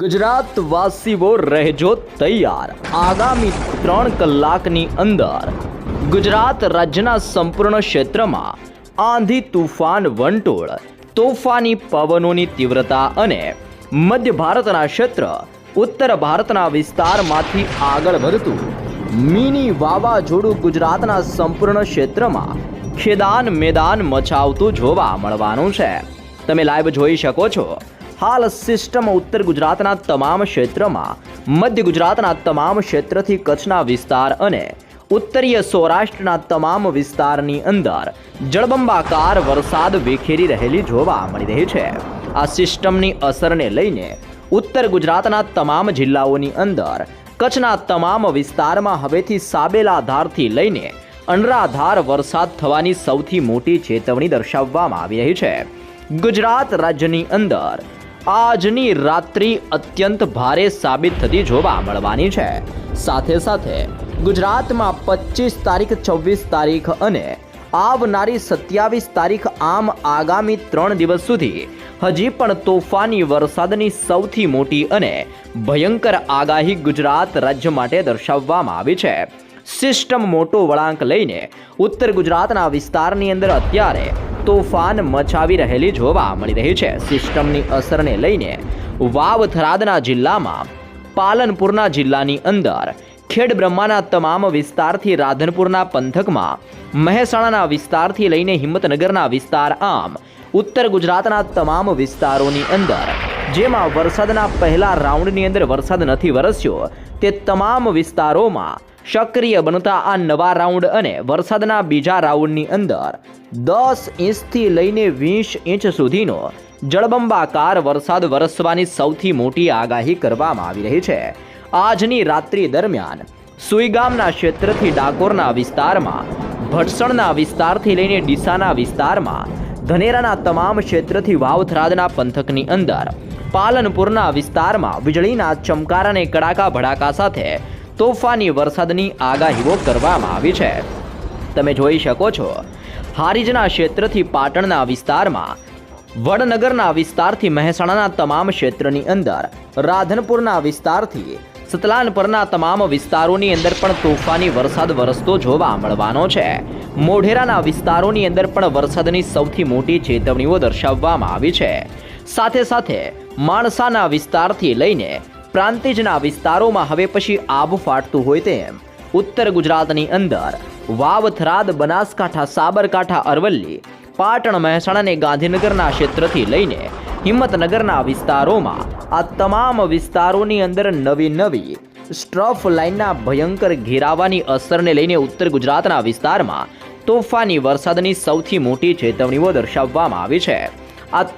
ગુજરાત વાસીઓ રહેજો તૈયાર। આગામી 3 કલાકની અંદર ગુજરાત રાજ્યના સંપૂર્ણ ક્ષેત્રમાં આંધી તુફાન વંટોળ તોફાની પવનોની તીવ્રતા અને મધ્ય ભારતના ક્ષેત્ર ઉત્તર ભારતના વિસ્તારમાંથી આગળ વધતું મિની વાવાઝોડું ગુજરાતના સંપૂર્ણ ક્ષેત્રમાં ખેદાન મેદાન મચાવતું જોવા મળવાનું છે। તમે લાઈવ જોઈ શકો છો। હાલ સિસ્ટમ ઉત્તર ગુજરાતના તમામ ક્ષેત્રમાં, મધ્ય ગુજરાતના તમામ ક્ષેત્રથી કચ્છના વિસ્તાર અને ઉત્તરીય સૌરાષ્ટ્રના તમામ વિસ્તારની અંદર જળબંબાકાર વરસાદ વિખેરી રહેલી જોવા મળી રહી છે। આ સિસ્ટમની અસરને લઈને ઉત્તર ગુજરાતના તમામ જિલ્લાઓની અંદર કચ્છના તમામ વિસ્તારમાં હવેથી સાબેલાધારથી લઈને અનરાધાર વરસાદ થવાની સૌથી મોટી ચેતવણી દર્શાવવામાં આવી રહી છે। ગુજરાત રાજ્યની અંદર આજની રાત્રિ અત્યંત ભારે સાબિત થતી જોવા મળવાની છે। સાથે સાથે ગુજરાતમાં 25 તારીખ, 24 તારીખ અને આવનારી 27 તારીખ આમ આગામી 3 દિવસ સુધી હજી પણ તોફાની વરસાદની સૌથી મોટી અને ભયંકર આગાહી ગુજરાત રાજ્ય માટે દર્શાવવામાં આવી છે। સિસ્ટમ મોટો વળાંક લઈને ઉત્તર ગુજરાતના વિસ્તારની અંદર અત્યારે તોફાન મચાવી રહેલી જોવા મળી રહી છે। સિસ્ટમની અસરને લઈને વાવ થરાદના જિલ્લામાં, પાલનપુરના જિલ્લાની અંદર, ખેડબ્રહ્માના તમામ વિસ્તારથી રાધનપુરના પંથકમાં, મહેસાણાના વિસ્તારથી લઈને હિંમતનગરના વિસ્તાર, આમ ઉત્તર ગુજરાતના તમામ વિસ્તારોની અંદર જેમાં વરસાદના પહેલા રાઉન્ડની અંદર વરસાદ નથી વરસ્યો તે તમામ વિસ્તારોમાં સક્રિય બનતા આ નવા રાઉન્ડ અને વરસાદના બીજા રાઉન્ડની અંદર 10 ઇંચથી લઈને 20 ઇંચ સુધીનો જળબંબાકાર વરસાદ વરસવાની સૌથી મોટી આગાહી કરવામાં આવી રહી છે। આજની રાત્રિ દરમિયાન સુઈગામના ક્ષેત્રથી ડાકોરના વિસ્તારમાં, ભટસણના વિસ્તારથી લઈને ડીસાના વિસ્તારમાં, ધનેરાના તમામ ક્ષેત્રથી વાવથરાદના પંથકની અંદર, પાલનપુરના વિસ્તારમાં વીજળીના ચમકાર અને કડાકા ભડાકા સાથે તોફાની વરસાદની આગાહીઓ કરવામાં આવી છે। તમે જોઈ શકો છો, હારીજના ક્ષેત્રથી પાટણના વિસ્તારમાં, વડનગરના વિસ્તારથી મહેસાણાના તમામ ક્ષેત્રની અંદર, રાધનપુરના વિસ્તારથી સતલાનપરના તમામ વિસ્તારોની અંદર પણ તોફાની વરસાદ વરસતો જોવા મળવાનો છે। મોઢેરાના વિસ્તારોની અંદર પણ વરસાદની સૌથી મોટી ચેતવણીઓ દર્શાવવામાં આવી છે। સાથે સાથે માણસાના વિસ્તારથી લઈને પ્રાંતિજના વિસ્તારોમાં હવે પછી આબ ફાટતું હોય તેમ ઉત્તર ગુજરાતની અંદર વાવ, થરાદ, બનાસકાંઠા, સાબરકાંઠા, અરવલ્લી, પાટણ, મહેસાણા અને ગાંધીનગરના ક્ષેત્રથી લઈને હિંમતનગરના વિસ્તારોમાં આ તમામ વિસ્તારોની અંદર નવી સ્ટ્રફ લાઇનના ભયંકર ઘેરાવાની અસરને લઈને ઉત્તર ગુજરાતના વિસ્તારમાં તોફાની વરસાદની સૌથી મોટી ચેતવણીઓ દર્શાવવામાં આવી છે। આ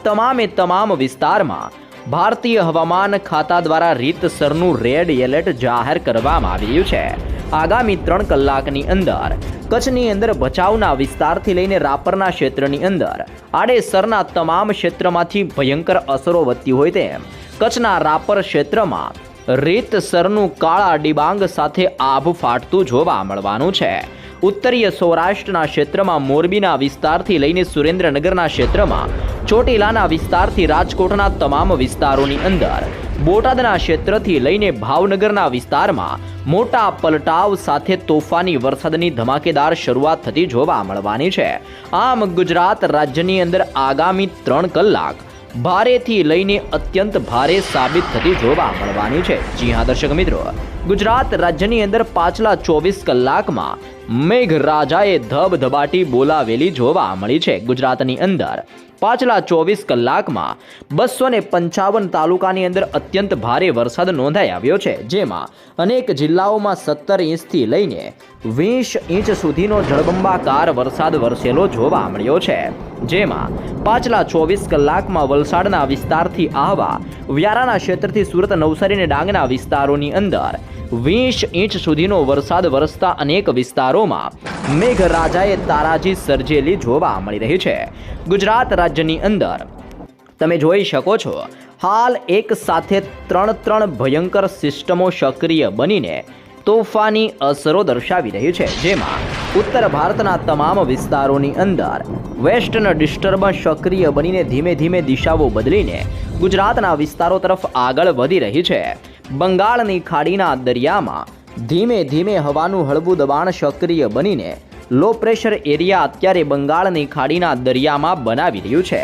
તમામ વિસ્તારમાં ભારતીય હવામાન ખાતા દ્વારા રીતસરનું રેડ એલર્ટ જાહેર કરવામાં આવી રહ્યું છે। આગામી 3 કલાકની અંદર કચ્છની અંદર ભચાઉના વિસ્તારથી લઈને રાપરના ક્ષેત્રની અંદર આડેસરના તમામ ક્ષેત્રમાંથી ભયંકર અસરો વધતી હોય તેમ કચ્છના રાપર ક્ષેત્રમાં રીતસરનું કાળા ડિબાંગ સાથે આભ ફાટતું જોવા મળવાનું છે। ઉત્તરીય સૌરાષ્ટ્રના ક્ષેત્રમાં મોરબીના વિસ્તારથી લઈને સુરેન્દ્રનગરના ક્ષેત્રમાં, ચોટીલાના વિસ્તારથી રાજકોટના તમામ વિસ્તારોની અંદર, બોટાદના ક્ષેત્રથી લઈને ભાવનગરના વિસ્તારમાં મોટા પલટાવ સાથે તોફાની વરસાદની ધમાકેદાર શરૂઆત થતી જોવા મળવાની છે। આમ ગુજરાત રાજ્યની અંદર આગામી 3 કલાક ભારેથી લઈને અત્યંત ભારે સાબિત થતી જોવા મળવાની છે। જી હા દર્શક મિત્રો, ગુજરાત રાજ્યની અંદર પાછલા 24 કલાકમાં મેઘરાજાએ ધબધબાટી બોલાવેલી જોવા મળી છે। ગુજરાતની અંદર પાછલા 24 કલાકમાં 255 તાલુકાની અંદર અત્યંત ભારે વરસાદ નોંધાઈ આવ્યો છે, જેમાં અનેક જિલ્લાઓમાં 17 ઇંચથી લઈને 20 ઇંચ સુધીનો જળબંબાકાર વરસાદ વરસેલો જોવા મળ્યો છે। જેમાં પાછલા 24 કલાકમાં વલસાડના વિસ્તારથી આહવા, વ્યારાના ક્ષેત્રથી સુરત, નવસારી અને ડાંગના વિસ્તારોની અંદર 20 ઇંચ સુધીનો વરસાદ વરસતા અનેક વિસ્તારોમાં મેઘરાજાએ તારાજી સર્જેલી જોવા મળી રહી છે। ગુજરાત રાજ્યની અંદર તમે જોઈ શકો છો, હાલ એક સાથે 3 ભયંકર સિસ્ટમો સક્રિય બનીને તોફાની અસરો દર્શાવી રહી છે, જેમાં ઉત્તર ભારતના તમામ વિસ્તારોની અંદર વેસ્ટર્ન ડિસ્ટર્બન્સ સક્રિય બનીને ધીમે ધીમે દિશાઓ બદલીને ગુજરાતના વિસ્તારો તરફ આગળ વધી રહી છે. બંગાળની ખાડીના દરિયામાં ધીમે ધીમે હવાનું હળવું દબાણ સક્રિય બનીને લો પ્રેશર એરિયા અત્યારે બંગાળની ખાડીના દરિયામાં બનાવી રહ્યું છે.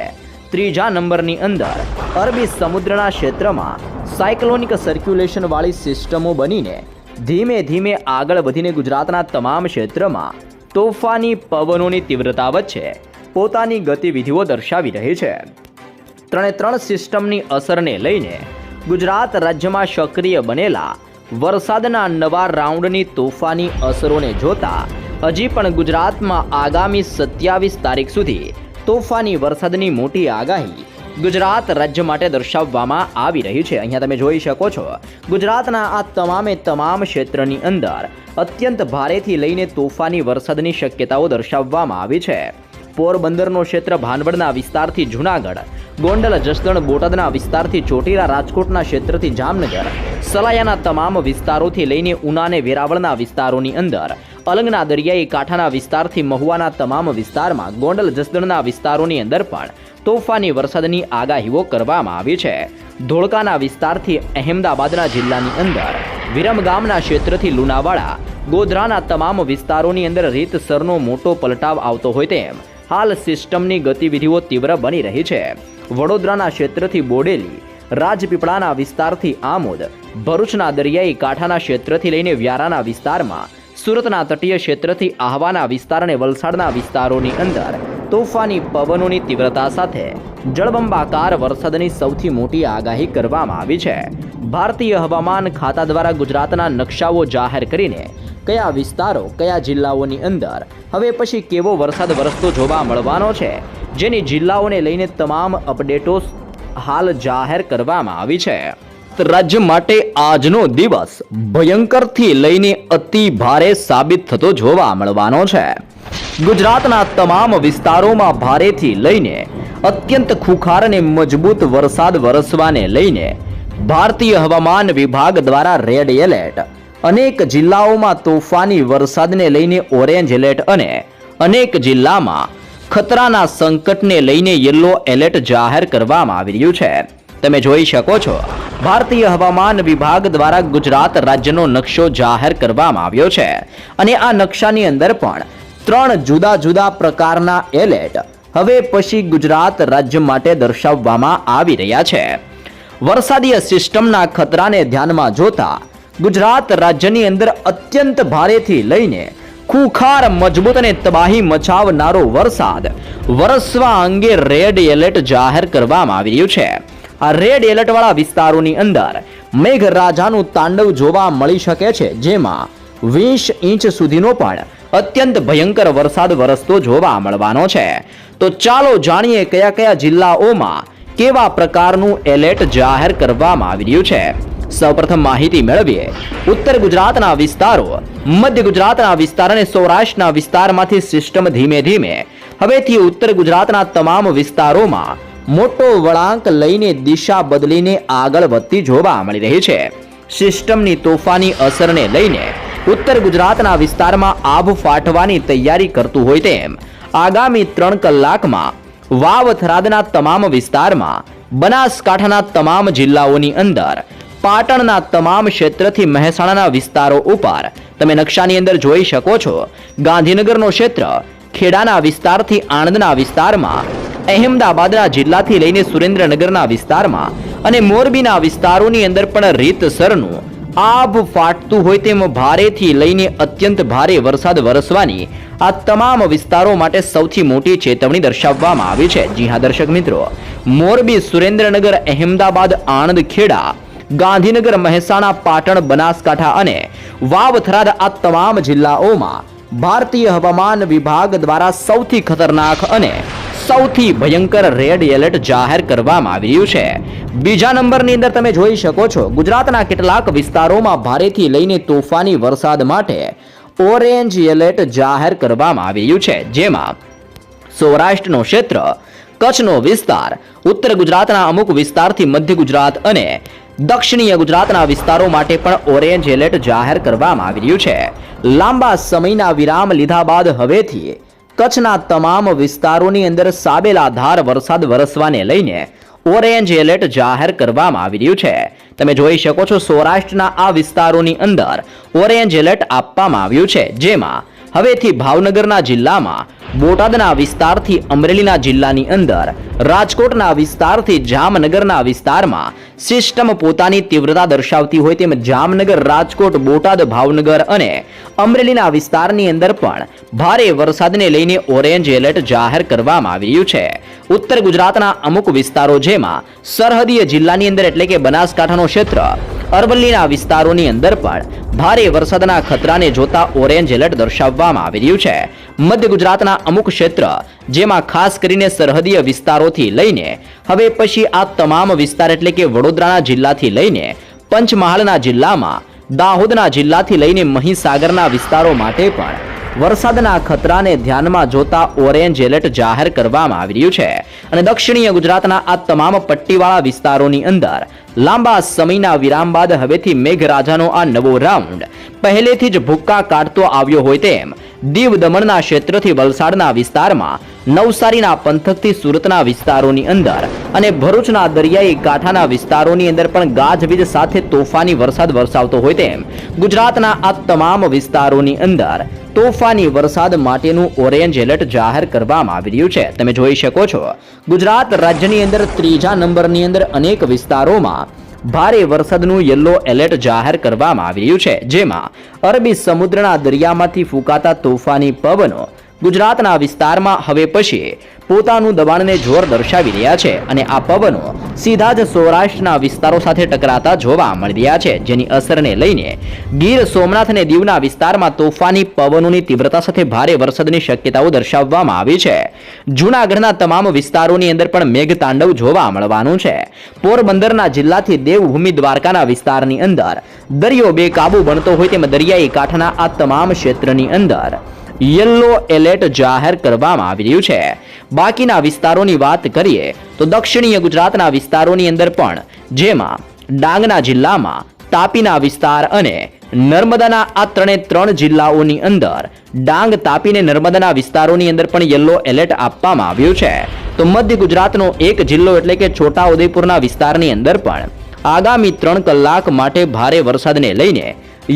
ત્રીજા નંબરની અંદર અરબી સમુદ્રના ક્ષેત્રમાં સાયક્લોનિક સર્ક્યુલેશનવાળી સિસ્ટમો બનીને ધીમે ધીમે આગળ વધીને ગુજરાતના તમામ ક્ષેત્રમાં તોફાની પવનોની તીવ્રતા વચ્ચે પોતાની ગતિવિધિઓ દર્શાવી રહી છે. ત્રણ સિસ્ટમની અસરને લઈને ગુજરાત રાજ્યમાં સક્રિય બનેલા વરસાદના નવા રાઉન્ડની તોફાની અસરોને જોતા હજી પણ ગુજરાતમાં આગામી 27 તારીખ સુધી તોફાની વરસાદની મોટી આગાહી ગુજરાત રાજ્ય માટે દર્શાવવામાં આવી રહી છે. અહીંયા તમે જોઈ શકો છો, ગુજરાતના આ તમામ ક્ષેત્રની અંદર અત્યંત ભારેથી લઈને તોફાની વરસાદની શક્યતાઓ દર્શાવવામાં આવી છે. પોરબંદરનો ક્ષેત્ર ભાનવડના વિસ્તારથી જૂનાગઢ, ગોંડલ, જસદણ, બોટાદના વિસ્તારથી ચોટીલા, રાજકોટના ક્ષેત્રથી જામનગર, સલાયાના તમામ વિસ્તારોથી લઈને ઉના અને વેરાવળના વિસ્તારોની અંદર, અલંગના દરિયાઈ કાંઠાના વિસ્તારથી મહુવાના તમામ વિસ્તારમાં, ગોંડલ, જસદણના વિસ્તારોની અંદર પણ તોફાની વરસાદની આગાહીઓ કરવામાં આવી છે. ધોળકાના વિસ્તારથી અહેમદાબાદના જિલ્લાની અંદર, વિરમગામના ક્ષેત્રથી લુણાવાડા, ગોધરાના તમામ વિસ્તારોની અંદર રીતસરનો મોટો પલટાવ આવતો હોય તેમ હાલ સિસ્ટમની ગતિવિધિઓ તીવ્ર બની રહી છે. વડોદરાના ક્ષેત્રથી બોડેલી, રાજપીપળાના વિસ્તારથી આમોદ, ભરૂચના દરિયાઈ કાંઠાના ક્ષેત્રથી લઈને વ્યારાના વિસ્તારમાં, સુરતના તટીય ક્ષેત્રથી આહવાના વિસ્તાર અને વલસાડના વિસ્તારોની અંદર તોફાની પવનોની તીવ્રતા સાથે જળબંબાકાર વરસાદની સૌથી મોટી આગાહી કરવામાં આવી છે. ભારતીય હવામાન ખાતા દ્વારા ગુજરાતના નકશાઓ જાહેર કરીને કયા વિસ્તારો, કયા જિલ્લાઓની અંદર હવે પછી કેવો વરસાદ વરસતો જોવા મળવાનો છે, જેની જિલ્લાઓને લઈને તમામ અપડેટો હાલ જાહેર કરવામાં આવી છે. રાજ્ય માટે આજનો દિવસ ભયંકરથી લઈને અતિ ભારે સાબિત થતો જોવા મળવાનો છે. ગુજરાતના તમામ વિસ્તારોમાં ભારેથી લઈને અત્યંત ખુખાર અને મજબૂત વરસાદ વરસવાને લઈને ભારતીય હવામાન વિભાગ દ્વારા રેડ એલર્ટ, અનેક જિલ્લાઓમાં તોફાની વરસાદને લઈને ઓરેન્જ એલર્ટ અને અનેક જિલ્લામાં ખતરાના સંકટને લઈને યલો એલર્ટ જાહેર કરવામાં આવી રહ્યું છે. તમે જોઈ શકો છો, ભારતીય હવામાન વિભાગ દ્વારા ગુજરાત રાજ્યનો નકશો જાહેર કરવામાં આવ્યો છે અને આ નકશાની અંદર પણ 3 જુદા જુદા પ્રકારના એલર્ટ હવે પછી ગુજરાત રાજ્ય માટે દર્શાવવામાં આવી રહ્યા છે. વરસાદીય સિસ્ટમના ખતરાને ધ્યાનમાં જોતા ગુજરાત રાજ્યની અંદર અત્યંત ભારેથી લઈને ખૂંખાર, મજબૂત અને તબાહી મચાવનારો વરસાદ વરસવા અંગે રેડ એલર્ટ જાહેર કરવામાં આવી રહ્યું છે. આ રેડ એલર્ટવાળા વિસ્તારોની અંદર મેઘરાજાનું તાંડવ જોવા મળી શકે છે, જેમાં 20 ઇંચ સુધીનો પણ અત્યંત ભયંકર વરસાદ વરસતો જોવા મળવાનો છે. તો ચાલો જાણીએ કયા કયા જિલ્લાઓમાં કેવા પ્રકારનું એલર્ટ જાહેર કરવામાં આવી રહ્યું છે. સૌપ્રથમ માહિતી મેળવીએ ઉત્તર ગુજરાતના વિસ્તારો, મધ્ય ગુજરાતના વિસ્તાર અને સૌરાષ્ટ્રના વિસ્તારમાંથી સિસ્ટમ ધીમે ધીમે હવેથી ઉત્તર ગુજરાતના તમામ વિસ્તારોમાં મોટો વળાંક લઈને દિશા બદલીને આગળ વધતી જોવા મળી રહી છે. સિસ્ટમની તોફાની અસરને લઈને ઉત્તર ગુજરાતના વિસ્તારમાં આભ ફાટવાની તૈયારી કરતું હોય તેમ આગામી 3 કલાકમાં વાવ થરાદના તમામ વિસ્તારમાં, બનાસકાંઠાના તમામ જિલ્લાઓની અંદર, પાટણના તમામ ક્ષેત્રથી મહેસાણાના વિસ્તારો ઉપર તમે નકશાની અંદર જોઈ શકો છો, ગાંધીનગરનો ક્ષેત્ર, ખેડાના વિસ્તારથી આણંદના વિસ્તારમાં, અહેમદાબાદના જિલ્લાથી લઈને સુરેન્દ્રનગરના વિસ્તારમાં અને મોરબીના વિસ્તારોની અંદર પણ રીતસરનું આભ ફાટતું હોય તેમ ભારેથી લઈને અત્યંત ભારે વરસાદ વરસવાની આ તમામ વિસ્તારો માટે સૌથી મોટી ચેતવણી દર્શાવવામાં આવી છે. જી હા દર્શક મિત્રો, મોરબી, સુરેન્દ્રનગર, અહેમદાબાદ, આણંદ, ખેડા, ગાંધીનગર, મહેસાણા, પાટણ, બનાસકાંઠા અને વાવ થરાદ આ તમામ જિલ્લાઓમાં ભારતીય હવામાન વિભાગ દ્વારા સૌથી ખતરનાક અને સૌથી ભયંકર રેડ એલર્ટ જાહેર કરવામાં આવી રહ્યું છે. બીજા નંબરની અંદર તમે જોઈ શકો છો, ગુજરાતના કેટલાક વિસ્તારોમાં ભારેથી લઈને તોફાની વરસાદ માટે ઓરેન્જ એલર્ટ જાહેર કરવામાં આવી રહ્યું છે, જેમાં સૌરાષ્ટ્રનો ક્ષેત્ર, કચ્છનો વિસ્તાર, ઉત્તર ગુજરાતના અમુક વિસ્તારથી મધ્ય ગુજરાત અને દક્ષિણીય ગુજરાતના વિસ્તારો માટે પણ ઓરેન્જ એલર્ટ જાહેર કરવામાં આવી રહ્યું છે. લાંબા સમયના વિરામ લીધા બાદ હવેથી કચ્છના તમામ વિસ્તારોની અંદર સાબેલાધાર વરસાદ વરસવાને લઈને ઓરેન્જ એલર્ટ જાહેર કરવામાં આવી રહ્યું છે. તમે જોઈ શકો છો સૌરાષ્ટ્રના આ વિસ્તારોની અંદર ઓરેન્જ એલર્ટ આપવામાં આવ્યું છે, જેમાં હવેથી ભાવનગરના જિલ્લામાં, બોટાદના વિસ્તારથી અમરેલીના જિલ્લાની અંદર, રાજકોટના વિસ્તારથી જામનગરના વિસ્તારમાં સિસ્ટમ પોતાની તીવ્રતા દર્શાવતી હોય તેમ જામનગર, રાજકોટ, બોટાદ, ભાવનગર અને અમરેલીના વિસ્તારની અંદર પણ ભારે વરસાદને લઈને ઓરેન્જ એલર્ટ જાહેર કરવામાં આવી રહ્યું છે. ઉત્તર ગુજરાતના અમુક વિસ્તારો જેમાં સરહદીય જિલ્લાની અંદર એટલે કે બનાસકાંઠાનો ક્ષેત્ર, અરવલ્લીના વિસ્તારોની અંદર પણ ભારે વરસાદના ખતરાને જોતા ઓરેન્જ એલર્ટ દર્શાવવામાં આવી રહ્યું છે. મધ્ય ગુજરાતના અમુક ક્ષેત્ર જેમાં ખાસ કરીને સરહદીય વિસ્તારોથી લઈને હવે પછી આ તમામ વિસ્તાર એટલે કે વડોદરાના જિલ્લાથી લઈને પંચમહાલના જિલ્લામાં, દાહોદના જિલ્લાથી લઈને મહીસાગરના વિસ્તારો માટે પણ વરસાદના ખતરાને ધ્યાનમાં જોતા ઓરેન્જ એલર્ટ જાહેર કરવામાં આવી રહ્યું છે. અને દક્ષિણીય ગુજરાતના આ તમામ પટ્ટીવાળા વિસ્તારોની અંદર લાંબા સમયના વિરામ બાદ હવેથી મેઘરાજાનો આ નવો રાઉન્ડ પહેલેથી જ ભૂક્કા કાઢતો આવ્યો હોય તેમ દીવ દમણના ક્ષેત્રથી વલસાડના વિસ્તારમાં, નવસારીના પંથકથી સુરતના વિસ્તારોની અંદર અને ભરૂચના દરિયાઈ કાંઠાના વિસ્તારોની અંદર પણ ગાજવીજ સાથે તોફાની વરસાદ વરસાવતો હોય તેમ ગુજરાતના આ તમામ વિસ્તારોની અંદર તોફાની વરસાદ માટેનું ઓરેન્જ એલર્ટ જાહેર કરવામાં આવી રહ્યું છે. તમે જોઈ શકો છો ગુજરાત રાજ્યની અંદર ત્રીજા નંબરની અંદર અનેક વિસ્તારોમાં ભારે વરસાદનું યલો એલર્ટ જાહેર કરવામાં આવી રહ્યું છે, જેમાં અરબી સમુદ્રના દરિયામાંથી ફૂંકાતા તોફાની પવનો ગુજરાતના વિસ્તારમાં હવે પછી પોતાનું દબાણને જોર દર્શાવી રહ્યા છે અને આ પવનો સીધા જ સૌરાષ્ટ્રના વિસ્તારો સાથે ટકરાતા જોવા મળી રહ્યા છે, જેની અસરને લઈને ગીર સોમનાથ અને દીવના વિસ્તારમાં તોફાની પવનોની તીવ્રતા સાથે ભારે વરસાદની શક્યતાઓ દર્શાવવામાં આવી છે. જૂનાગઢના તમામ વિસ્તારોની અંદર પણ મેઘતાંડવ જોવા મળવાનું છે. પોરબંદરના જિલ્લાથી દેવભૂમિ દ્વારકાના વિસ્તારની અંદર દરિયો બેકાબુ બનતો હોય તેમ દરિયાઈ કાંઠાના આ તમામ ક્ષેત્રની અંદર યલો એલર્ટ જાહેર કરવામાં આવી રહ્યું છે. બાકીના વિસ્તારોની વાત કરીએ તો દક્ષિણીય ગુજરાતના વિસ્તારોની અંદર પણ જેમાં ડાંગના જિલ્લામાં, તાપીના વિસ્તાર અને નર્મદાના આ ત્રણ જિલ્લાઓની અંદર ડાંગ, તાપી અને નર્મદાના વિસ્તારોની અંદર પણ યલો એલર્ટ આપવામાં આવ્યું છે. તો મધ્ય ગુજરાતનો એક જિલ્લો એટલે કે છોટાઉદેપુરના વિસ્તારની અંદર પણ આગામી 3 કલાક માટે ભારે વરસાદને લઈને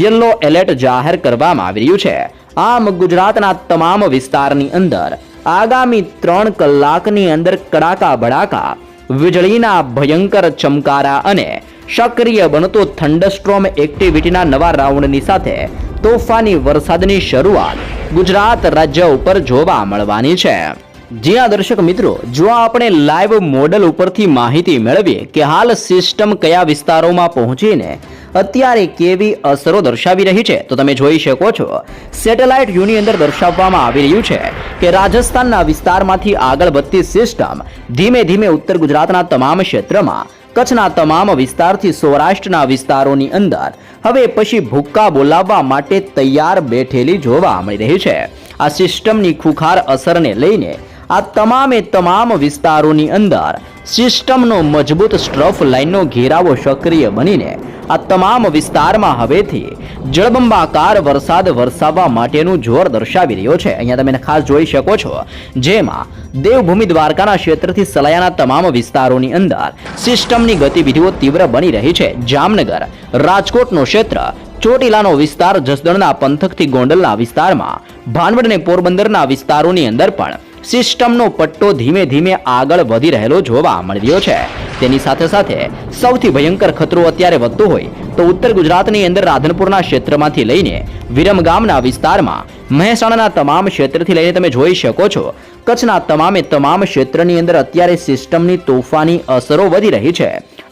યલો એલર્ટ જાહેર કરવામાં આવી રહ્યું છે. આમ ગુજરાતના તમામ વિસ્તારની અંદર આગામી 3 કલાકની અંદર કડાકા ભડાકા વીજળીના ભયંકર ચમકારા અને સક્રિય બનતો થંડરસ્ટ્રોમ એક્ટિવિટીના નવા રાઉન્ડની સાથે તોફાની વરસાદની શરૂઆત ગુજરાત રાજ્ય ઉપર જોવા મળવાની છે. જ્યાં દર્શક મિત્રો, જો આપણે લાઈવ મોડલ ઉપરથી માહિતી મેળવીએ કે હાલ સિસ્ટમ કયા વિસ્તારોમાં પહોંચીને અત્યારે કેવી અસરો દર્શાવી રહી છે, તો તમે જોઈ શકો છો સેટેલાઇટ વ્યૂની અંદર દર્શાવવામાં આવી રહ્યું છે કે રાજસ્થાનના વિસ્તારમાંથી આગળ વધતી સિસ્ટમ ધીમે ધીમે ઉત્તર ગુજરાતના તમામ ક્ષેત્રમાં, કચ્છના તમામ વિસ્તારથી સૌરાષ્ટ્રના વિસ્તારોની અંદર હવે પછી ભૂક્કા બોલાવવા માટે તૈયાર બેઠેલી જોવા મળી રહી છે. આ સિસ્ટમની ખુખાર અસરને લઈને આ તમામ વિસ્તારોની અંદર સિસ્ટમનો મજબૂત સ્ટ્રફ લાઇનનો ઘેરાવો સક્રિય બનીને આ તમામ વિસ્તારમાં હવેથી જળબંબાકાર વરસાદ વરસાવવા માટેનું જોર દર્શાવી રહ્યો છે. અહીંયા તમે ખાસ જોઈ શકો છો જેમાં દેવભૂમિ દ્વારકાના ક્ષેત્રથી સલાયાના તમામ વિસ્તારોની અંદર સિસ્ટમની ગતિવિધિઓ તીવ્ર બની રહી છે. જામનગર, રાજકોટનો ક્ષેત્ર, ચોટીલાનો વિસ્તાર, જસદણના પંથકથી ગોંડલના વિસ્તારમાં, ભાનવડ અને પોરબંદરના વિસ્તારોની અંદર પણ સિસ્ટમનો પટ્ટો ધીમે ધીમે આગળ વધી રહેલો જોવા મળી રહ્યો છે. તેની સાથે સાથે સૌથી ભયંકર ખતરો અત્યારે વધતો હોય તો ઉત્તર ગુજરાતની અંદર રાધનપુરના ક્ષેત્રમાંથી લઈને વિરમગામના વિસ્તારમાં, મહેસાણાના તમામ ક્ષેત્રથી લઈને તમે જોઈ શકો છો કચ્છના તમામ ક્ષેત્રની અંદર અત્યારે સિસ્ટમની તોફાની અસરો વધી રહી છે.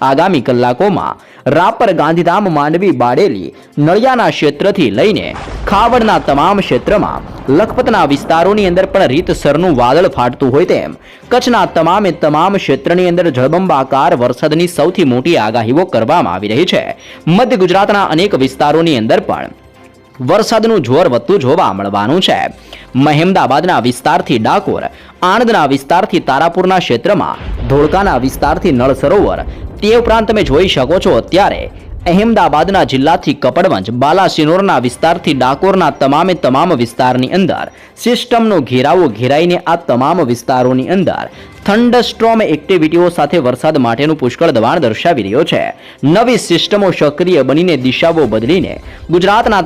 આગામી કલાકોમાં રાપર, ગાંધીધામ, માંડવી, બારડોલી, નળિયાના ક્ષેત્રથી લઈને ખાવડના તમામ ક્ષેત્રમાં, લખપતના વિસ્તારોની અંદર પણ રીતસરનું વાદળ ફાટતું હોય તેમ કચ્છના તમામ ક્ષેત્રની અંદર જળબંબાકાર વરસાદની સૌથી મોટી આગાહીઓ કરવામાં આવી રહી છે. મધ્ય ગુજરાતના અનેક વિસ્તારોની અંદર પણ વરસાદનું જોર વધતું જોવા મળવાનું છે. મહેમદાબાદના વિસ્તારથી ડાકોર, આણંદના વિસ્તારથી તારાપુરના ક્ષેત્રમાં, ધોળકાના વિસ્તારથી નળ સરોવર, તે ઉપરાંત તમે જોઈ શકો છો અત્યારે અહેમદાબાદના જિલ્લાથી કપડવંજ, બાલાસિનોરના વિસ્તારથી ડાકોરના તમામ વિસ્તારની અંદર સિસ્ટમનો ઘેરાવો ઘેરાઈને આ તમામ વિસ્તારોની અંદર થંડરસ્ટ્રોમ એક્ટિવિટીઓ સાથે વરસાદ માટેનું પુષ્કળ દબાણ દર્શાવી રહ્યો છે. નવી સિસ્ટમો સક્રિય બનીને દિશાઓ બદલીને ગુજરાતના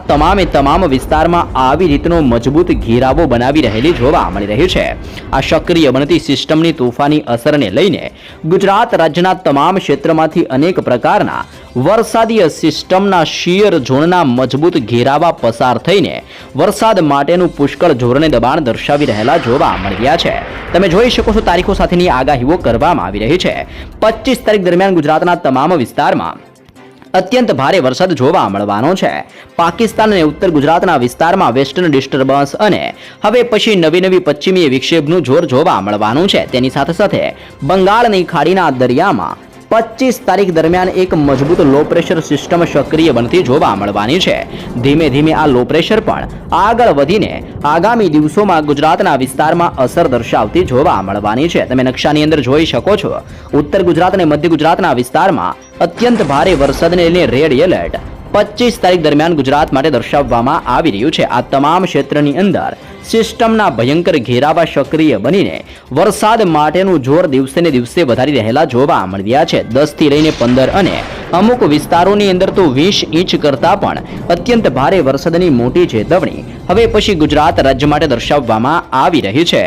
તમામ વિસ્તારમાં આવી રીતનો મજબૂત ઘેરાવો બનાવી રહેલી જોવા મળી રહી છે. આ સક્રિય બનતી સિસ્ટમની તોફાની અસરને લઈને ગુજરાત રાજ્યના તમામ ક્ષેત્રમાંથી અનેક પ્રકારના વરસાદીય સિસ્ટમના શિયર ઝોનના મજબૂત ઘેરાવા પસાર થઈને વરસાદ માટેનું પુષ્કળ જોરને દબાણ દર્શાવી રહેલા જોવા મળી રહ્યા છે. તમે જોઈ શકો છો તારીખો સાથેની આગાહીઓ કરવામાં આવી રહી છે. 25 તારીખ દરમિયાન ગુજરાતના તમામ વિસ્તારમાં અત્યંત ભારે વરસાદ જોવા મળવાનો છે. પાકિસ્તાન અને ઉત્તર ગુજરાતના વિસ્તારમાં વેસ્ટર્ન ડિસ્ટર્બન્સ અને હવે પછી નવી પશ્ચિમીય વિક્ષેપનું જોર જોવા મળવાનું છે. તેની સાથે બંગાળની ખાડીના દરિયામાં 25 તારીખ દરમિયાન એક મજબૂત લો પ્રેશર સિસ્ટમ સક્રિય બનતી જોવા મળવાની છે. ધીમે આ લો પ્રેશર પણ આગળ વધીને આગામી દિવસોમાં ગુજરાતના વિસ્તારમાં અસર દર્શાવતી જોવા મળવાની છે. તમે નકશાની અંદર જોઈ શકો છો ઉત્તર ગુજરાત અને મધ્ય ગુજરાતના વિસ્તારમાં અત્યંત ભારે વરસાદને લઈને રેડ એલર્ટ 25 તારીખ દરમિયાન ગુજરાત માટે દર્શાવવામાં આવી રહ્યું છે. આ તમામ ક્ષેત્રની અંદર સિસ્ટમના ભયંકર ઘેરાવા સક્રિય બનીને વરસાદ માટેનું જોર દિવસે ને દિવસે વધારી રહેલા જોવા મળી રહ્યા છે. 10 થી લઈને 15 અને અમુક વિસ્તારોની અંદર તો 20 ઇંચ કરતા પણ અત્યંત ભારે વરસાદની મોટી ચેતવણી હવે પછી ગુજરાત રાજ્ય માટે દર્શાવવામાં આવી રહી છે.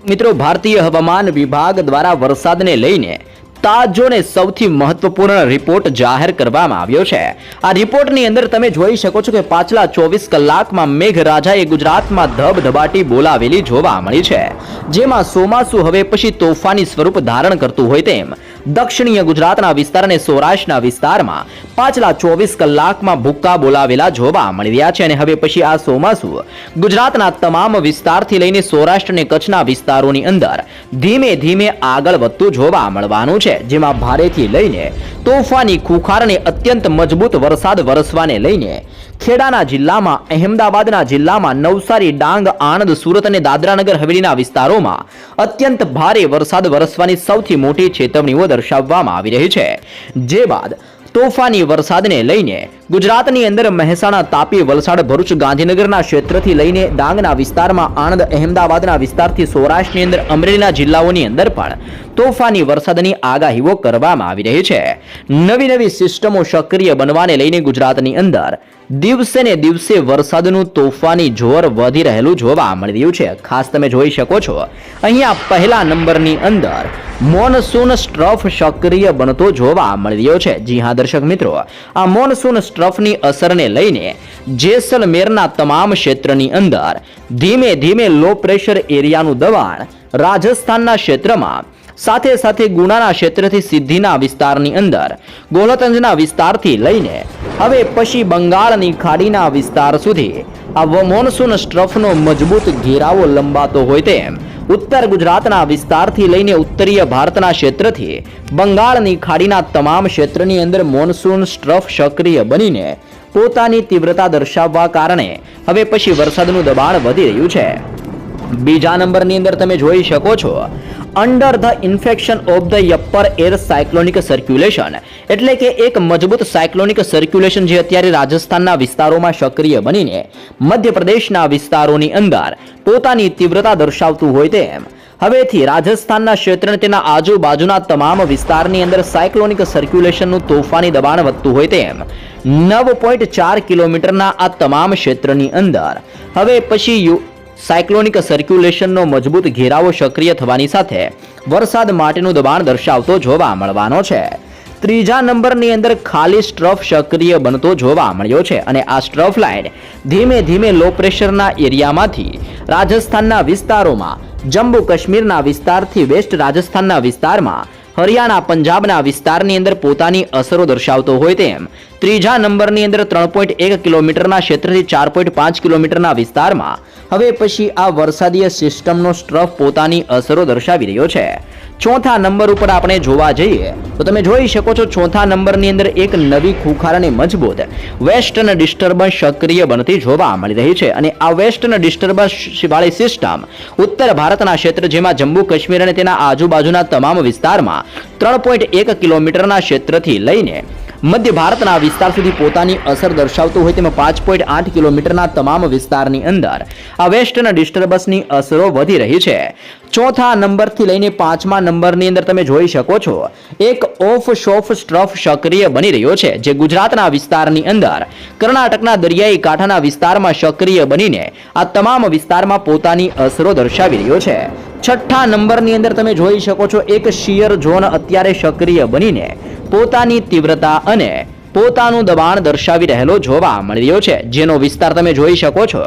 મિત્રો, ભારતીય હવામાન વિભાગ દ્વારા વરસાદને લઈને તાજો ને સૌથી મહત્વપૂર્ણ રિપોર્ટ જાહેર કરવામાં આવ્યો છે. આ રિપોર્ટની અંદર તમે જોઈ શકો છો કે પાછલા 24 કલાકમાં મેઘરાજાએ ગુજરાતમાં ધબધબાટી બોલાવેલી જોવા મળી છે. જેમાં ચોમાસું હવે પછી તોફાની સ્વરૂપ ધારણ કરતું હોય તેમ દક્ષિણીય ગુજરાતના વિસ્તાર અને સૌરાષ્ટ્રના વિસ્તારમાં પાછલા 24 કલાકમાં ભૂક્કા બોલાવેલા જોવા મળી રહ્યા છે. અને હવે પછી આ ચોમાસું ગુજરાતના તમામ વિસ્તારથી લઈને સૌરાષ્ટ્ર અને કચ્છના વિસ્તારોની અંદર ધીમે આગળ વધતું જોવા મળવાનું છે. જેમાં ભારેથી લઈને તોફાની ખુખાર અને અત્યંત મજબૂત વરસાદ વરસવાને લઈને ખેડાના જિલ્લામાં, અહેમદાબાદના જિલ્લામાં, નવસારી, ડાંગ, આણંદ, સુરત અને દાદરાનગર હવેલીના વિસ્તારોમાં અત્યંત ભારે વરસાદ વરસવાની સૌથી મોટી ચેતવણીઓ દર્શાવવામાં આવી રહી છે. જે બાદ તોફાની વરસાદને લઈને ગુજરાતની અંદર મહેસાણા, તાપી, વલસાડ, ભરૂચ, ગાંધીનગરના ક્ષેત્રથી લઈને ડાંગના વિસ્તારમાં, આણંદ, અહેમદાબાદના વિસ્તારથી સૌરાષ્ટ્રની અંદર અમરેલીના જિલ્લાઓની અંદર પણ તોફાની વરસાદની આગાહીઓ કરવામાં આવી રહી છે. નવી સિસ્ટમો સક્રિય બનવાને લઈને ગુજરાતની અંદર દિવસે ને દિવસે વરસાદનું તોફાની જોર વધી રહેલું જોવા મળી રહ્યું છે. ખાસ તમે જોઈ શકો છો અહીંયા પહેલા નંબરની અંદર મોનસૂન સ્ટ્રફ સક્રિય બનતો જોવા મળી રહ્યો છે. જી હા દર્શક મિત્રો, આ મોનસૂન સ્ટ્રફની અસરને લઈને જેસલમેરના તમામ ક્ષેત્રની અંદર ધીમે લો પ્રેશર એરિયાનું દબાણ રાજસ્થાનના ક્ષેત્રમાં, સાથે ગુનાના ક્ષેત્રથી સિદ્ધિના વિસ્તારની અંદર, ગોલતંજના વિસ્તારથી લઈને હવે પછી બંગાળની ખાડીના વિસ્તાર સુધી આ મોનસૂન સ્ટ્રફનો મજબૂત ઘેરાવો લંબાતો હોય તેમ ઉત્તર ગુજરાતના વિસ્તારથી લઈને ઉત્તરીય ભારતના ક્ષેત્રથી બંગાળની ખાડીના તમામ ક્ષેત્રની અંદર મોનસૂન સ્ટ્રફ સક્રિય બનીને પોતાની તીવ્રતા દર્શાવવા કારણે હવે પછી વરસાદનું દબાણ વધી રહ્યું છે. બીજા નંબરની અંદર તમે જોઈ શકો છો under the infection of the upper air cyclonic circulation, એટલે કે એક મજબૂત સાયક્લોનિક સર્ક્યુલેશન જે અત્યારે રાજસ્થાનના વિસ્તારોમાં સક્રિય બનીને મધ્યપ્રદેશના વિસ્તારોની અંદર પોતાની તીવ્રતા દર્શાવતું હોય તેમ હવેથી રાજસ્થાનના ક્ષેત્ર અને તેના આજુબાજુના તમામ વિસ્તારની અંદર સાયક્લોનિક સર્ક્યુલેશનનું તોફાની દબાણ વધતું હોય તેમ 9.4 કિલોમીટરના આ તમામ ક્ષેત્રની અંદર હવે પછી સાયક્લોનિક સર્ક્યુલેશનનો મજબૂત ઘેરાવો સક્રિય થવાની સાથે વરસાદ માટેનું દબાણ દર્શાવતો જોવા મળવાનો છે. ત્રીજા નંબરની અંદર ખાલી સ્ટ્રફ સક્રિય બનતો જોવા મળ્યો છે અને આ સ્ટ્રફ લાઇન ધીમે લો પ્રેશરના એરિયામાંથી રાજસ્થાનના વિસ્તારોમાં, જમ્મુ કાશ્મીરના વિસ્તારથી વેસ્ટ રાજસ્થાનના વિસ્તારમાં, હરિયાણા, પંજાબના વિસ્તારની અંદર પોતાની અસરો દર્શાવતો હોય તેમ ત્રીજા નંબરની અંદર 3.1 કિલોમીટરના ક્ષેત્રથી 4.5 કિલોમીટરના વિસ્તારમાં હવે પછી આ વરસાદીય સિસ્ટમનો સ્ટ્રફ પોતાની અસરો દર્શાવી રહ્યો છે. ચોથા નંબર ઉપર આપણે જોવા જઈએ તો તમે જોઈ શકો છો ચોથા નંબરની અંદર એક નવી ખુખાર અને મજબૂત વેસ્ટર્ન ડિસ્ટર્બન્સ સક્રિય બનતી જોવા મળી રહી છે અને આ વેસ્ટર્ન ડિસ્ટર્બન્સ વાળી સિસ્ટમ ઉત્તર ભારતના ક્ષેત્ર જેમાં જમ્મુ કાશ્મીર અને તેના આજુબાજુના તમામ વિસ્તારમાં 3.1 કિલોમીટરના ક્ષેત્રથી લઈને મધ્ય ભારતના વિસ્તાર સુધી પોતાની અસર દર્શાવતું હોય તેમાં 5.8 કિલોમીટરના તમામ વિસ્તારની અંદર આ વેસ્ટર્ન ડિસ્ટર્બન્સની અસરો વધી રહી છે. ચોથા નંબરથી લઈને પાંચમા નંબરની અંદર તમે જોઈ શકો છો એક ઓફ શોફ સ્ટ્રફ સક્રિય બની રહ્યો છે જે ગુજરાતના વિસ્તારની અંદર કર્ણાટકના દરિયાઈ કાંઠાના વિસ્તારમાં સક્રિય બનીને આ તમામ વિસ્તારમાં પોતાની અસરો દર્શાવી રહ્યો છે. છઠ્ઠા નંબરની અંદર તમે જોઈ શકો છો એક શિયર ઝોન અત્યારે સક્રિય બનીને પોતાની તીવ્રતા અને પોતાનું દબાણ દર્શાવી રહેલો જોવા મળી રહ્યો છે જેનો વિસ્તાર તમે જોઈ શકો છો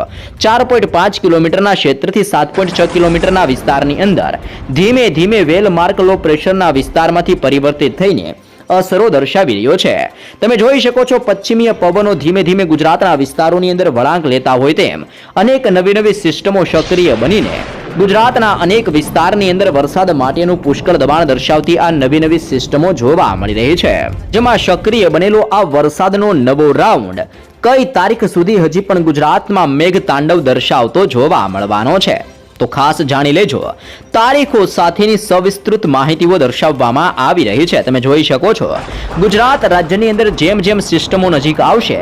4.5 કિલોમીટરના ક્ષેત્રથી 7.6 કિલોમીટરના વિસ્તારની અંદર ધીમે ધીમે વેલ માર્ક લો પ્રેશરના વિસ્તારમાંથી પરિવર્તિત થઈને અસરો દર્શાવી રહ્યો છે. તમે જોઈ શકો છો પશ્ચિમીય પવનો ધીમે ધીમે ગુજરાતના વિસ્તારોની અંદર વળાંક લેતા હોય તેમ અનેક નવી સિસ્ટમો સક્રિય બનીને ગુજરાતના અનેક વિસ્તારની અંદર વરસાદ માટેનું પુષ્કળ દબાણ દર્શાવતી આ નવી સિસ્ટમો જોવા મળી રહી છે જેમાં સક્રિય બનેલો આ વરસાદનો નવો રાઉન્ડ કઈ તારીખ સુધી હજી પણ ગુજરાતમાં મેઘ તાંડવ દર્શાવતો જોવા મળવાનો છે તો ખાસ જાણી લેજો. તારીખો સાથેની સવિસ્તૃત માહિતીઓ દર્શાવવામાં આવી રહી છે. તમે જોઈ શકો છો ગુજરાત રાજ્યની અંદર જેમ જેમ સિસ્ટમો નજીક આવશે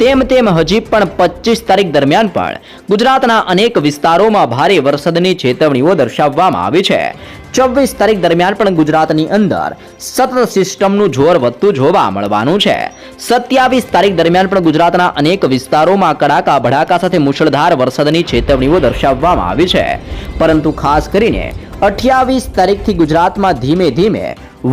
તેમ તેમ હજી પણ 25 તારીખ દરમિયાન પણ ગુજરાતના અનેક વિસ્તારોમાં ભારે વરસાદની ચેતવણીઓ દર્શાવવામાં આવી છે. 24 તારીખ દરમિયાન પણ ગુજરાતની અંદર સતત સિસ્ટમનું જોર વધતું જોવા મળવાનું છે. 27 તારીખ દરમિયાન પણ ગુજરાતના અનેક વિસ્તારોમાં કડાકા ભડાકા સાથે મુશળધાર વરસાદની ચેતવણીઓ દર્શાવવામાં આવી છે. પરંતુ ખાસ કરીને 28 તારીખથી ગુજરાતમાં ધીમે ધીમે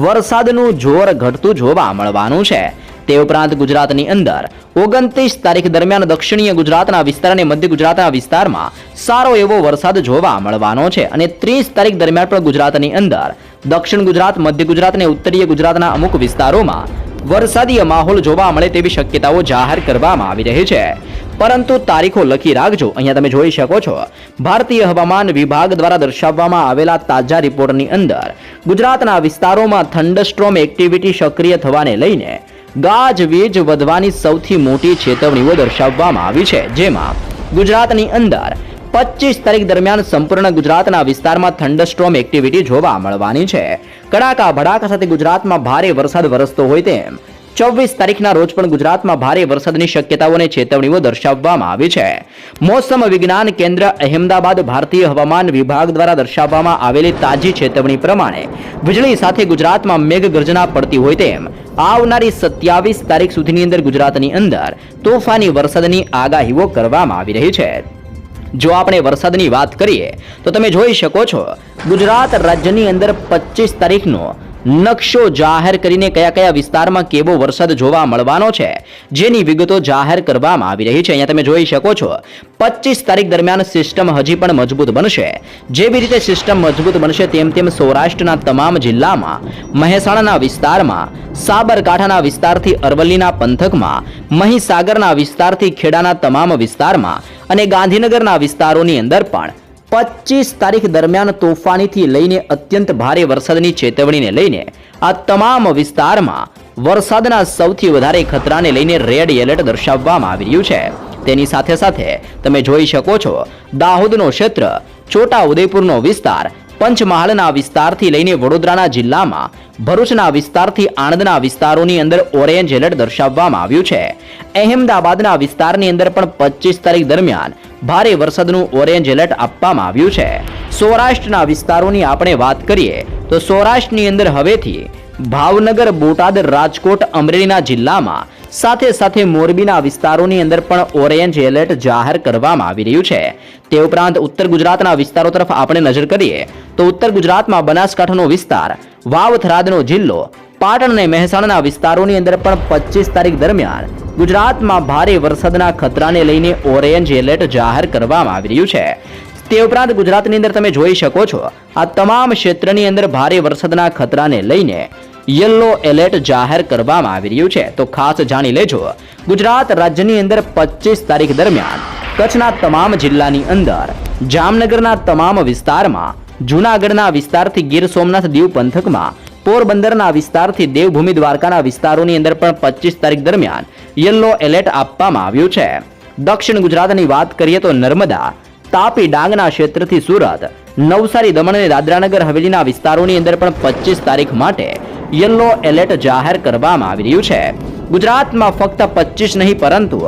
વરસાદનું જોર ઘટતું જોવા મળવાનું છે. તે ઉપરાંત ગુજરાતની અંદર 29 તારીખ દરમિયાન દક્ષિણીય ગુજરાતના વિસ્તાર અને મધ્ય ગુજરાતના વિસ્તારમાં સારો એવો વરસાદ જોવા મળવાનો છે અને 30 તારીખ દરમિયાન પણ ગુજરાતની અંદર દક્ષિણ ગુજરાત, મધ્ય ગુજરાત અને ઉત્તરીય ગુજરાતના અમુક વિસ્તારોમાં વરસાદીય માહોલ જોવા મળે તેવી શક્યતાઓ જાહેર કરવામાં આવી રહી છે. પરંતુ તારીખો લખી રાખજો. અહીંયા તમે જોઈ શકો છો ભારતીય હવામાન વિભાગ દ્વારા દર્શાવવામાં આવેલા તાજા રિપોર્ટની અંદર ગુજરાતના વિસ્તારોમાં થંડરસ્ટોર્મ એક્ટિવિટી સક્રિય થવાને લઈને ગાજવીજ વધવાની સૌથી મોટી ચેતવણીઓ દર્શાવવામાં આવી છે જેમાં ગુજરાતની અંદર 25 તારીખ દરમિયાન સંપૂર્ણ ગુજરાતના વિસ્તારમાં થંડરસ્ટોર્મ એક્ટિવિટી જોવા મળવાની છે. કડાકા ભડાકા સાથે ગુજરાતમાં ભારે વરસાદ વરસતો હોય તેમ 24 તારીખના રોજ પણ ગુજરાતમાં ભારે વરસાદની શક્યતાઓને ચેતવણીઓ દર્શાવવામાં આવી છે. મોસમ વિજ્ઞાન કેન્દ્ર અહેમદાબાદ ભારતીય હવામાન વિભાગ દ્વારા દર્શાવવામાં આવેલી તાજી ચેતવણી પ્રમાણે વીજળી સાથે ગુજરાતમાં મેઘગર્જના પડતી હોય તેમ આવનારી 27 તારીખ સુધીની અંદર ગુજરાતની અંદર તોફાની વરસાદની આગાહીઓ કરવામાં આવી રહી છે. જો આપણે વરસાદની વાત કરીએ તો તમે જોઈ શકો છો ગુજરાત રાજ્યની અંદર 25 તારીખનો નકશો જાહેર કરીને કયા કયા વિસ્તારમાં કેવો વરસાદ જોવા મળવાનો છે જેની વિગતો જાહેર કરવામાં આવી રહી છે. અહીંયા તમે જોઈ શકો છો 25 તારીખ દરમિયાન સિસ્ટમ હજી પણ મજબૂત બનશે. જેવી રીતે સિસ્ટમ મજબૂત બનશે તેમ તેમ સૌરાષ્ટ્રના તમામ જિલ્લામાં, મહેસાણાના વિસ્તારમાં, સાબરકાંઠાના વિસ્તારથી અરવલ્લીના પંથકમાં, મહીસાગરના વિસ્તારથી ખેડાના તમામ વિસ્તારમાં અને ગાંધીનગરના વિસ્તારોની અંદર પણ 25 તારીખ દરમિયાન તોફાનીથી લઈને અત્યંત ભારે વરસાદની ચેતવણીને લઈને આ તમામ વિસ્તારમાં વરસાદના સૌથી વધારે ખતરાને લઈને રેડ એલર્ટ દર્શાવવામાં આવી રહ્યું છે. તેની સાથે સાથે તમે જોઈ શકો છો દાહોદનો ક્ષેત્ર, છોટા ઉદેપુરનો વિસ્તાર, પંચમહાલના વિસ્તારથી લઈને વડોદરાના જિલ્લામાં, ભરૂચના વિસ્તારથી આણંદના વિસ્તારોની અંદર ઓરેન્જ એલર્ટ દર્શાવવામાં આવ્યું છે. અહેમદાબાદના વિસ્તારની અંદર પણ 25 તારીખ દરમિયાન ભારે વરસાદનું ઓરેન્જ એલર્ટ આપવામાં આવ્યું છે. સૌરાષ્ટ્રના વિસ્તારોની આપણે વાત કરીએ તો સૌરાષ્ટ્રની અંદર હવેથી ભાવનગર, બોટાદ, રાજકોટ, અમરેલીના જિલ્લામાં સાથે સાથે મોરબીના વિસ્તારોની અંદર પણ ઓરેન્જ એલર્ટ જાહેર કરવામાં આવી રહ્યું છે. તે ઉપરાંત ઉત્તર ગુજરાતના વિસ્તારો તરફ આપણે નજર કરીએ તો ઉત્તર ગુજરાતમાં બનાસકાંઠાનો વિસ્તાર, વાવ-થરાદનો જિલ્લો, પાટણ અને મહેસાણાના વિસ્તારોની અંદર પણ 25 તારીખ દરમિયાન ગુજરાતમાં ભારે વરસાદના ખતરાને લઈને ઓરેન્જ એલર્ટ જાહેર કરવામાં આવી રહ્યું છે. તે ઉપરાંત ગુજરાતની અંદર તમે જોઈ શકો છો આ તમામ ક્ષેત્રની અંદર ભારે વરસાદના ખતરાને લઈને યલો એલર્ટ જાહેર કરવામાં આવી રહ્યું છે. તો ખાસ જાણી લેજો ગુજરાત રાજ્યની અંદર 25 તારીખ દરમિયાન કચ્છના તમામ જિલ્લાની અંદર, જામનગરના તમામ વિસ્તારમાં, જૂનાગઢના વિસ્તારથી ગીર સોમનાથ દીવ પંથકમાં, પોરબંદરના વિસ્તારથી દેવભૂમિ દ્વારકાના વિસ્તારોની અંદર પણ 25 તારીખ દરમિયાન યલો એલર્ટ આપવામાં આવ્યું છે. દક્ષિણ ગુજરાતની વાત કરીએ તો નર્મદા, તાપી, ડાંગના ક્ષેત્રથી સુરત, નવસારી, દમણ અને દાદરાનગર હવેલીના વિસ્તારોની અંદર પણ 25 તારીખ માટે યલો એલર્ટ જાહેર કરવામાં આવી રહ્યું છે. ગુજરાતમાં ફક્ત 25 નહીં પરંતુ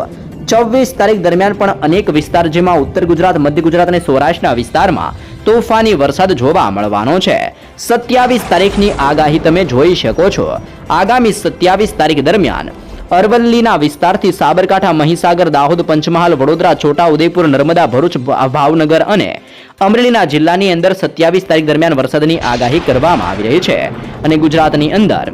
24 તારીખ દરમિયાન પણ અનેક વિસ્તાર જેમાં ઉત્તર ગુજરાત, મધ્ય ગુજરાત અને સૌરાષ્ટ્રના વિસ્તારમાં તોફાની વરસાદ જોવા મળવાનો છે. 27 તારીખની આગાહી તમે જોઈ શકો છો. આગામી 27 તારીખ દરમિયાન અરવલ્લીના વિસ્તારથી સાબરકાંઠા, મહીસાગર, દાહોદ, પંચમહાલ, વડોદરા, છોટા ઉદેપુર, નર્મદા, ભરૂચ, ભાવનગર અને અમરેલીના જિલ્લાની અંદર 27 તારીખ દરમિયાન વરસાદની આગાહી કરવામાં આવી રહી છે. અને ગુજરાતની અંદર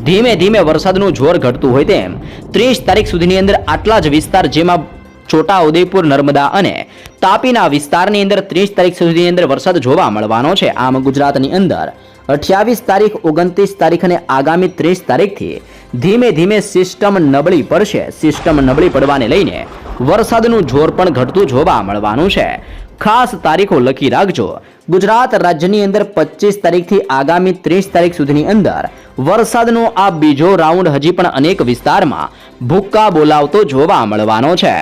ધીમે ધીમે વરસાદનું જોર ઘટતું હોય તેમ 30 તારીખ સુધીની અંદર આટલા જ વિસ્તાર જેમાં છોટા ઉદેપુર, નર્મદા અને તાપીના વિસ્તારની અંદર 30 તારીખ સુધીની અંદર વરસાદ જોવા મળવાનો છે. આમ ગુજરાતની અંદર 28 તારીખ, 29 તારીખ અને આગામી 30 તારીખથી ધીમે ધીમે સિસ્ટમ નબળી પડશે. સિસ્ટમ નબળી પડવાને લઈને વરસાદનું જોર પણ ઘટતું જોવા મળવાનું છે. ખાસ તારીખો લખી રાખજો. ગુજરાત રાજ્યની અંદર 25 તારીખથી આગામી 30 તારીખ સુધીની અંદર વરસાદનો આ બીજો રાઉન્ડ હજી પણ અનેક વિસ્તારમાં ભૂક્કા બોલાવતો જોવા મળવાનો છે.